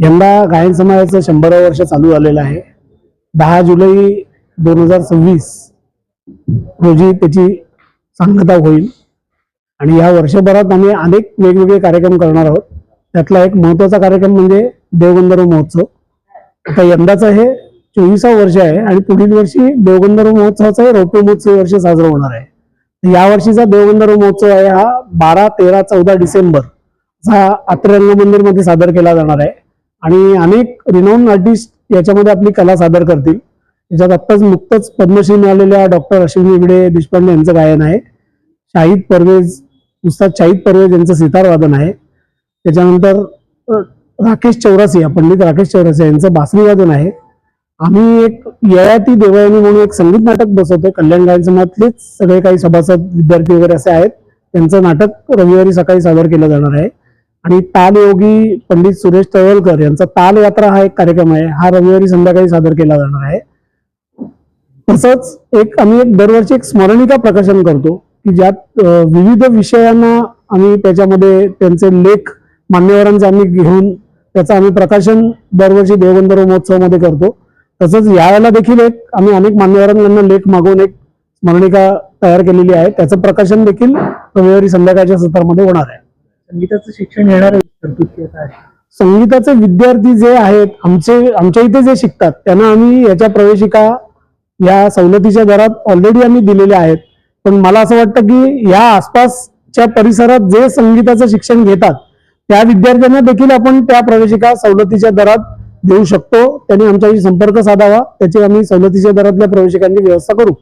यंदा गायन समाजाचं 100 वर्ष चालू झालेलं आहे. 10 जुलै 2026 रोजी त्याची सांगता होईल आणि या वर्षभरात आम्ही अनेक वेगवेगळे कार्यक्रम करणार आहोत. त्यातला एक महत्त्वाचा कार्यक्रम म्हणजे देवगंधर्व महोत्सव. आता यंदाचं हे 24वं वर्ष आहे आणि पुढील वर्षी देवगंधर्व महोत्सवाचा रौप्य महोत्सवी वर्ष साजरा होणार आहे. या वर्षीचा देवगंधर्व महोत्सव आहे हा 12, 13, 14 डिसेंबर हा अत्रे रंगमंदिर मध्ये सादर केला जाणार आहे आणि अनेक रिनाऊंड आर्टिस्ट याच्यामध्ये आपली कला सादर करतील. याच्यात आत्ताच नुकतंच पद्मश्री मिळालेल्या डॉक्टर अश्विनी विगडे देशपांडे यांचं गायन आहे. उस्ताद शाहिद परवेज यांचं सितार वादन आहे. त्याच्यानंतर राकेश चौरासिया, पंडित राकेश चौरासिया यांचं बासरी वादन आहे. आम्ही एक ययाती देवयानी म्हणून एक संगीत नाटक बसवतोय. कल्याण गायन समाजातलेच सगळे काही सभासद विद्यार्थी वगैरे असे आहेत. त्यांचं नाटक रविवारी सकाळी सादर केलं जाणार आहे. आणि तालयोगी पंडित सुरेश तळवलकर यांचा ताल यात्रा हा एक कार्यक्रम आहे. हा रविवारी संध्याकाळी सादर केला जाणार आहे. तसंच आम्ही दरवर्षी एक स्मरणिका प्रकाशन करतो की ज्यात विविध विषयांना आम्ही त्याच्यामध्ये त्यांचे लेख मान्यवरांचे आम्ही घेऊन त्याचं आम्ही प्रकाशन दरवर्षी देवगंधर्व महोत्सवामध्ये करतो. तसंच यावेळेला देखील आम्ही अनेक मान्यवरांना लेख मागवून एक स्मरणिका तयार केलेली आहे. त्याचं प्रकाशन देखील रविवारी संध्याकाळच्या सत्रामध्ये होणार आहे. संगीताचं शिक्षण घेणारे संगीताचे विद्यार्थी जे आहेत आमच्या इथे जे शिकतात त्यांना आम्ही याच्या प्रवेशिका या सवलतीच्या दरात ऑलरेडी आम्ही दिलेल्या आहेत. पण मला असं वाटतं की या आसपासच्या परिसरात जे संगीताचं शिक्षण घेतात त्या विद्यार्थ्यांना देखील आपण त्या प्रवेशिका सवलतीच्या दरात देऊ शकतो. त्यांनी आमच्याशी संपर्क साधावा. त्याची आम्ही सवलतीच्या दरातल्या प्रवेशिकांची व्यवस्था करू.